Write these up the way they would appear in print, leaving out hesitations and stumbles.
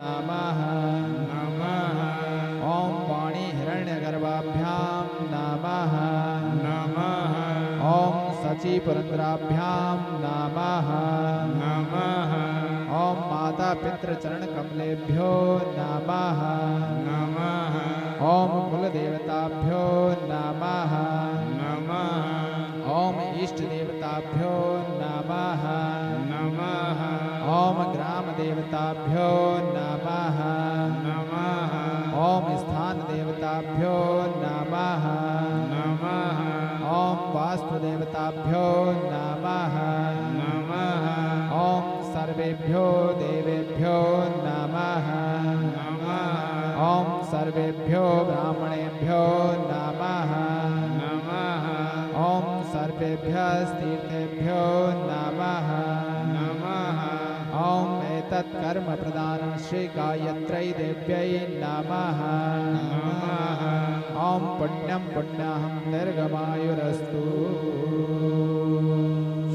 नमः नमः। ओम वाणी हिरण्यगर्भाभ्यां नमः नमः। ओम सची पुरंद्राभ्यां नमः नमः। ओम माता पितृ चरण कमलेभ्यो नमः नमः। ओम कुल देवताभ्यो नमः नमः। ओम इष्ट देवताभ्यो नमः नमः। ओम ग्राम देवताभ्यो नमः नमः। ओम स्थान देवताभ्यो नमः नमः। ओम वास्तु देवताभ्यो नमः नमः। ओम सर्वेभ्यो देवेभ्यो नमः नमः। ओम सर्वेभ्यो ब्राह्मणेभ्यो नमः नमः। ओम सर्वेभ्यः तीर्थेभ्यो नमः नमः। ओम एतत् कर्म प्रदानं श्री गायत्र्यै देव्यै नमः नमः। ओम पुण्यं पुण्याहं दीर्घमायुरस्तु।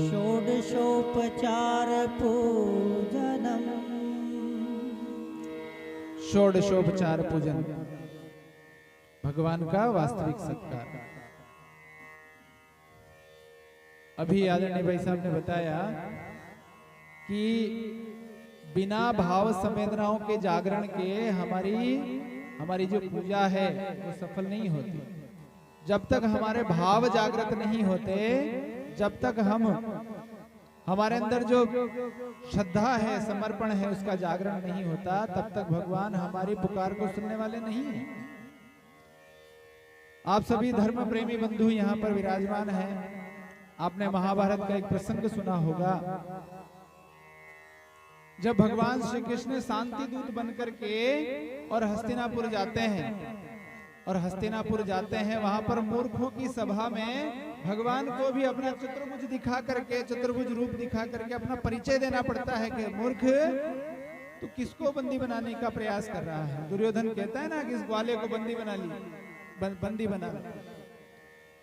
षोडशोपचार पूजनम्। षोडशोपचार पूजन, भगवान का वास्तविक सत्कार। अभी आदरणीय भाई साहब ने बताया कि बिना भाव संवेदनाओं के जागरण के हमारी जो पूजा है वो सफल नहीं होती। जब तक हमारे भाव जागृत नहीं होते, जब तक हमारे अंदर जो श्रद्धा है, समर्पण है, उसका जागरण नहीं होता, तब तक भगवान हमारी पुकार को सुनने वाले नहीं हैं। आप सभी धर्म प्रेमी बंधु यहाँ पर विराजमान हैं। आपने महाभारत का एक प्रसंग सुना होगा, जब भगवान श्री कृष्ण शांति दूत बनकर के और हस्तिनापुर जाते हैं, और हस्तिनापुर जाते हैं, वहां पर मूर्खों की सभा में भगवान को भी अपना चतुर्भुज दिखा करके, चतुर्भुज रूप दिखा करके अपना परिचय देना पड़ता है कि मूर्ख तो किसको बंदी बनाने का प्रयास कर रहा है। दुर्योधन कहता है ना कि इस ग्वाले को बंदी बना ली, बंदी बना।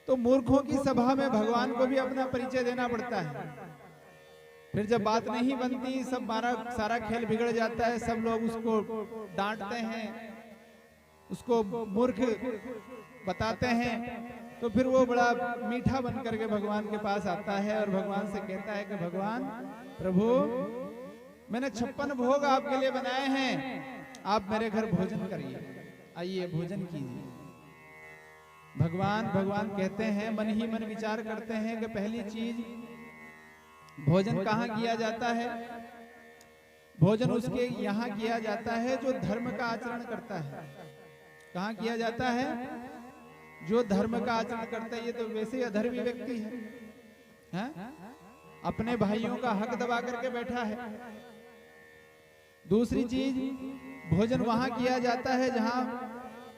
तो मूर्खों की सभा में भगवान को भी अपना परिचय देना पड़ता है। फिर जब बात नहीं बनती, सब सारा खेल बिगड़ जाता है, सब लोग उसको डांटते हैं, उसको मूर्ख बताते हैं, तो फिर वो बड़ा मीठा बन करके भगवान के पास आता है और भगवान से कहता है कि भगवान प्रभु, मैंने 56 भोग आपके लिए बनाए हैं, आप मेरे घर भोजन करिए, आइए भोजन कीजिए। भगवान कहते हैं, मन ही मन विचार करते हैं कि पहली चीज भोजन कहाँ किया जाता है? भोजन उसके यहाँ किया जाता है जो धर्म का आचरण करता है। कहाँ किया जाता है? जो धर्म का आचरण करता है। ये तो वैसे ही अधर्मी व्यक्ति है, अपने भाइयों का हक दबा करके बैठा है। दूसरी चीज, भोजन वहां किया जाता है जहां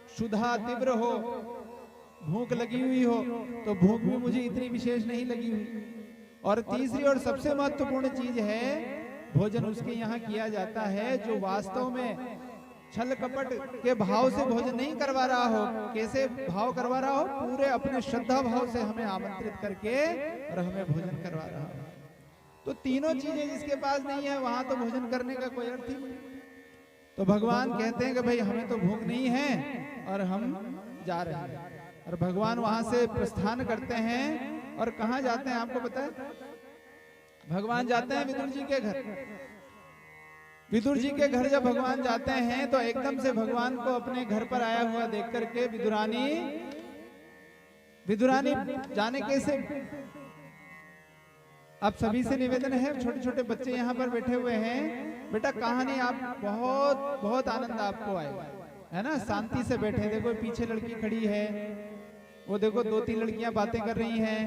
क्षुधा तीव्र हो, भूख लगी हुई हो, तो भूख भी मुझे इतनी विशेष नहीं लगी हुई। और तीसरी और सबसे महत्वपूर्ण चीज है, भोजन उसके यहाँ किया जाता है जो वास्तव में छल कपट के भाव से भोजन नहीं करवा रहा हो। कैसे भाव करवा रहा हो? पूरे अपने श्रद्धा भाव से हमें आमंत्रित करके और हमें भोजन करवा रहा हो। तो तीनों चीजें जिसके पास नहीं है, वहां तो भोजन करने का कोई अर्थ ही नहीं। तो भगवान कहते हैं कि भाई हमें तो भूख नहीं है और हम जा रहे हैं। और भगवान वहां से प्रस्थान करते हैं और कहाँ जाते हैं आपको पता है? भगवान जाते हैं विदुर जी के घर। विदुर जी के घर जब भगवान जाते हैं तो एकदम से भगवान को अपने घर पर आया हुआ देख करके विदुरानी जाने कैसे। आप सभी से निवेदन है, छोटे छोटे बच्चे यहाँ पर बैठे हुए हैं, बेटा कहानी आप बहुत आनंद आपको आएगा, है ना। शांति से बैठे, देखो पीछे लड़की खड़ी है, वो देखो 2-3 लड़कियां बातें कर रही हैं।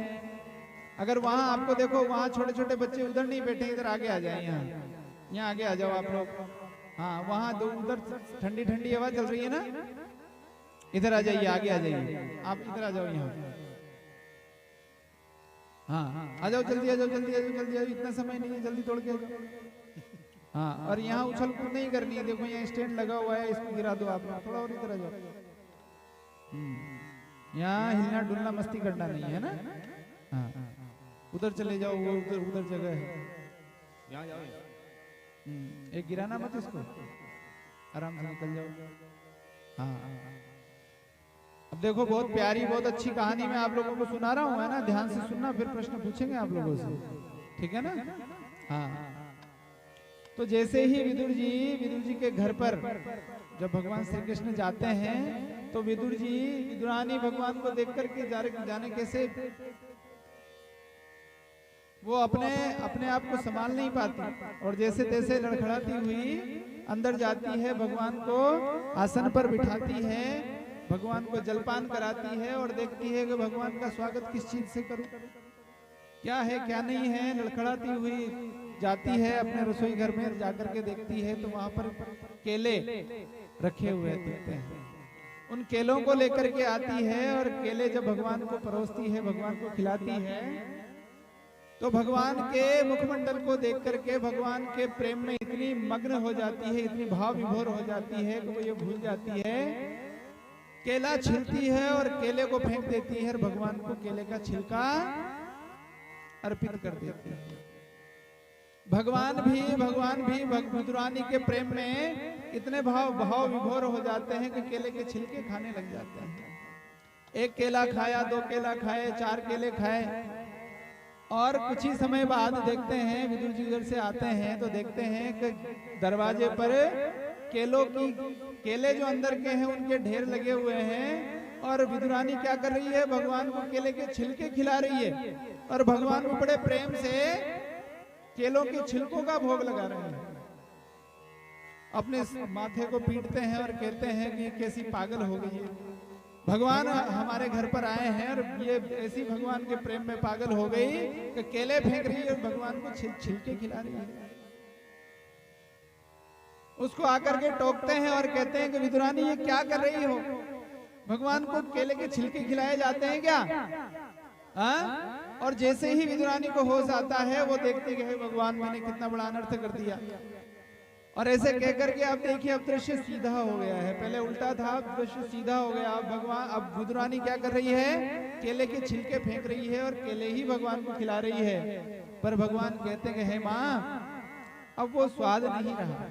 अगर वहां आपको देखो, वहां छोटे छोटे बच्चे उधर नहीं बैठे, इधर आगे आ जाए, यहाँ आगे आ जाओ आप लोग। हाँ, वहां उधर ठंडी ठंडी हवा चल रही है ना, इधर आ जाइए, आगे आ जाइए, आप इधर आ जाओ यहाँ। हाँ, आ जाओ, जल्दी आ जाओ, जल्दी आ जाओ, जल्दी आ जाओ, इतना समय नहीं है, जल्दी तोड़ के आ जाओ। हाँ, और यहाँ उछल कूद नहीं करनी है, देखो यहाँ स्टैंड लगा हुआ है, इसको गिरा दो आप, थोड़ा और इधर आ जाओ। यहाँ हिलना डुलना मस्ती करना नहीं है ना। हाँ, उधर चले जाओ, वो उधर जगह है, यहाँ जाओ। एक गिराना मत इसको। आराम से निकल जाओ। हाँ, अब देखो बहुत प्यारी बहुत अच्छी कहानी मैं आप लोगों को सुना रहा हूँ, है ना, ध्यान से सुनना, फिर प्रश्न पूछेंगे आप लोगों से, ठीक है ना। हाँ, तो जैसे ही विदुर जी के घर पर जब भगवान श्री कृष्ण जाते हैं तो विदुर जी विदुरानी भगवान को देख करके जाने कैसे वो अपने आप को संभाल नहीं पाती और जैसे तैसे लड़खड़ाती हुई अंदर जाती है, भगवान को आसन पर बिठाती है, भगवान को जलपान कराती है और देखती है कि भगवान का स्वागत किस चीज से करूं, क्या है क्या नहीं है। लड़खड़ाती हुई जाती है अपने रसोई घर में, जाकर के देखती है तो वहां पर केले रखे हुए दिखते हैं। उन केलों को लेकर के आती है और केले जब भगवान को परोसती है, भगवान को खिलाती है, तो भगवान के मुखमंडल को देख करके भगवान के प्रेम में इतनी मग्न हो जाती है, इतनी भाव विभोर हो जाती है कि वो ये भूल जाती है, केला छिलती है और केले को फेंक देती है और भगवान को केले का छिलका अर्पित कर देती है। भगवान भी विदुरानी के प्रेम में इतने भाव विभोर हो जाते हैं कि केले के छिलके खाने लग जाते हैं। एक केला खाया, दो केला खाए, चार केले खाए और कुछ ही समय बाद देखते हैं विदुर जी उधर से आते हैं तो देखते हैं कि दरवाजे पर केले जो अंदर के हैं उनके ढेर लगे हुए हैं और विदुरानी क्या कर रही है, भगवान को केले के छिलके खिला रही है और भगवान को बड़े प्रेम से केलों के छिलकों का भोग लगा रहे हैं। अपने माथे को पीटते हैं और कहते हैं कि कैसी पागल हो गई है, भगवान हमारे घर पर आए हैं और ये ऐसी भगवान के प्रेम में पागल हो गई कि केले फेंक रही है और भगवान को छिलके खिला रही है। उसको आकर के टोकते हैं और कहते हैं कि विदुरानी ये क्या कर रही हो, भगवान को केले के छिलके खिलाए जाते हैं क्या? और जैसे ही विदुरानी को होश आता है वो देखते गए भगवान मैंने कितना बड़ा अनर्थ कर दिया और ऐसे कहकर के आप देखिए अब दृश्य सीधा हो गया है, पहले उल्टा था अब दृश्य सीधा हो गया। अब विदुरानी क्या कर रही है, केले के छिलके फेंक रही है और केले ही भगवान को खिला रही है, पर भगवान कहते हैं हे माँ अब वो स्वाद नहीं रहा,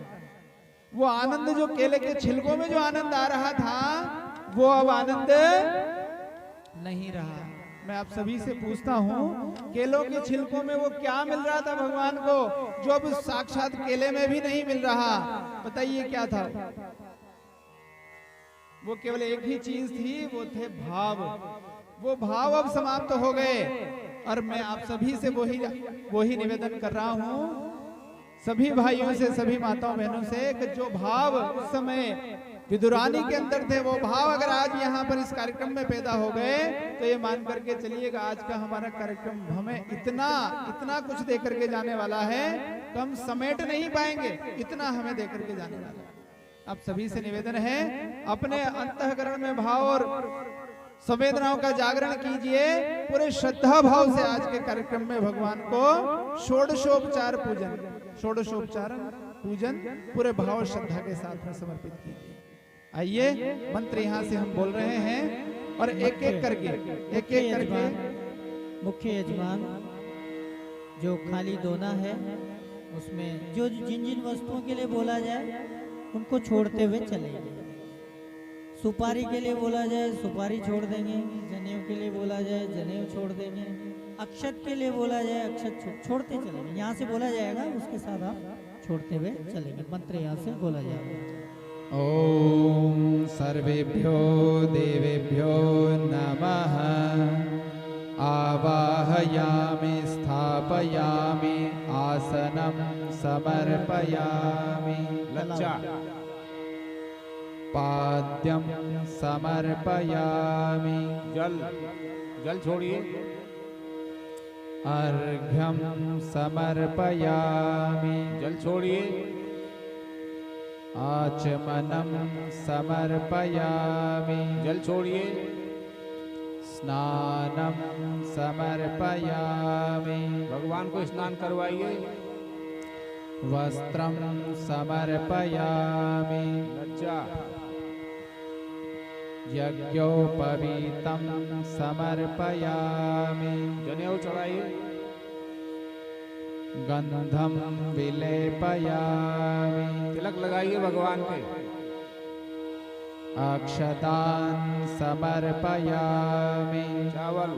वो आनंद जो केले के छिलकों में जो आनंद आ रहा था वो अब आनंद नहीं रहा। मैं आप सभी से पूछता हूँ केलों के छिलकों में वो क्या मिल रहा था भगवान को जो अब साक्षात केले में भी नहीं मिल रहा, बताइए क्या था? वो केवल एक ही चीज थी, वो थे भाव। वो भाव अब समाप्त हो गए और मैं आप सभी से वही निवेदन कर रहा हूँ, सभी भाइयों से, सभी माताओं बहनों से कि जो भाव उस समय विदुरानी के अंदर थे वो भाव अगर आज यहाँ पर इस कार्यक्रम में पैदा हो गए तो ये मान करके चलिएगा आज का हमारा कार्यक्रम हमें इतना कुछ दे करके जाने वाला है कि हम समेट नहीं पाएंगे, इतना हमें दे करके जाने वाला है। आप सभी से निवेदन है अपने अंतःकरण में भाव और संवेदनाओं का जागरण कीजिए, पूरे श्रद्धा भाव से आज के कार्यक्रम में भगवान को षोडशोपचार पूजन पूरे भाव श्रद्धा के साथ में समर्पित कीजिए। आइए मंत्र यहाँ से हम बोल रहे हैं और एक एक करके मुख्य यजमान जो खाली दोना है उसमें जो जिन वस्तुओं के लिए बोला जाए उनको छोड़ते हुए चलेंगे। सुपारी के लिए बोला जाए सुपारी छोड़ देंगे, जनेऊ के लिए बोला जाए जनेऊ छोड़ देंगे, अक्षत के लिए बोला जाए अक्षत छोड़ते चलेंगे। यहाँ से बोला जाएगा उसके साथ आप छोड़ते हुए चलेंगे। मंत्र यहाँ से बोला जाएगा। ओम सर्वेभ्यो देवेभ्यो नमः आवाहयामि स्थापयामि आसनं समर्पयामि लज्जा पाद्यं समर्पयामि जल छोड़िए अर्घ्यं समर्पयामि जल छोड़िए आचमनं समर्पयामि जल छोड़िए स्नानं समर्पयामि भगवान को स्नान करवाइए वस्त्रं समर्पयामि लज्जा यज्ञोपवीतं समर्पयामि जनेऊ चढ़ाइए गंधं विलेपयामि तिलक लगाइए भगवान के अक्षतान् समर्पयामि चावल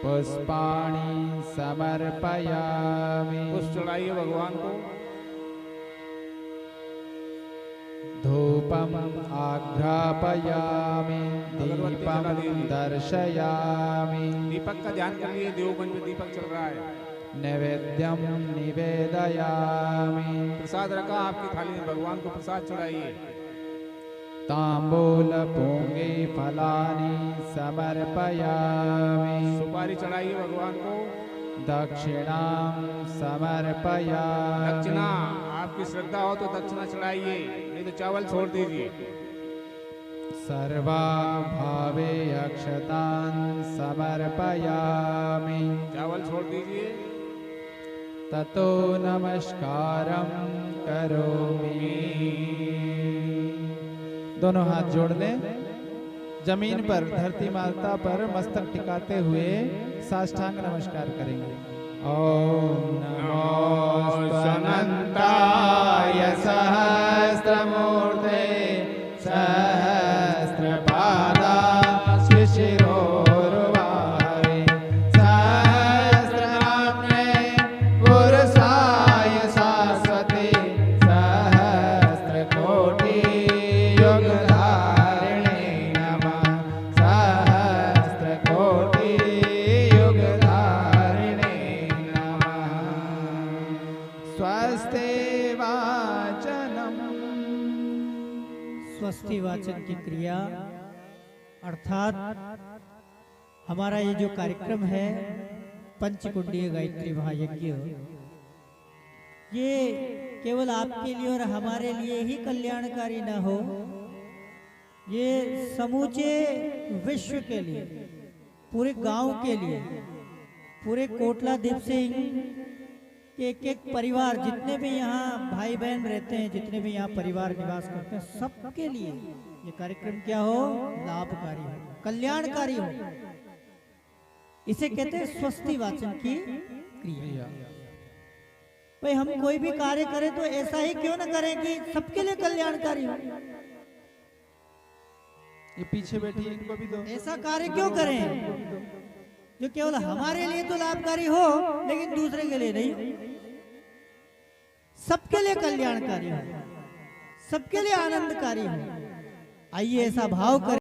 पुष्पाणि समर्पयामि पुष्प चढ़ाइए भगवान को। धूपम् आघ्रापयामि दीपं दर्शयामि दीपक का ध्यान करिए, देवबंद में दीपक चल रहा है। नैवेद्यं निवेदयामि प्रसाद रखा आपकी थाली में, भगवान को प्रसाद चढ़ाइए। ताम्बूलपूंगे फलानि समर्पयामि सुपारी चढ़ाइए भगवान को। दक्षिणां समर्पयामि दक्षिणा, आपकी श्रद्धा हो तो दक्षिणा चढ़ाइए, नहीं तो चावल छोड़ दीजिए। सर्वाभावे अक्षतान् समर्पयामि चावल छोड़ दीजिए। ततो नमस्कारं करोमि। दोनों हाथ जोड़ लें, जमीन पर धरती माता पर मस्तक टिकाते हुए साष्टांग नमस्कार करेंगे। ओम नमो अनंताय सहस्रमूर्ते सहस्रपादा शिशिरोर्वाहे सहस्रनाम्ने पुरुषाय शाश्वते सहस्रकोटि युगधारिणे नमः सहस्रकोटि युगधारिणे नमः। स्वस्ति वाचनम्। स्वस्ति वाचन की क्रिया अर्थात हमारा ये जो कार्यक्रम है पंचकुंडीय गायत्री महायज्ञ, ये केवल आपके लिए और हमारे लिए ही कल्याणकारी न हो, ये समूचे विश्व के लिए, पूरे गांव के लिए, पूरे कोटला दीप सिंह के एक परिवार, जितने भी यहाँ भाई बहन रहते हैं, जितने भी यहाँ परिवार निवास करते हैं, सबके लिए ये कार्यक्रम क्या हो, लाभकारी हो, कल्याणकारी हो। इसे कहते हैं स्वस्ति वाचन की क्रिया। भाई हम कोई भी कार्य करें तो ऐसा ही क्यों ना करें कि सबके लिए कल्याणकारी हो। ये पीछे बैठी इनको भी दो। ऐसा कार्य क्यों करें जो केवल हमारे लिए तो लाभकारी हो लेकिन दूसरे के लिए नहीं, सबके लिए कल्याणकारी हो, सबके लिए आनंदकारी हो। आइए ऐसा भाव करें।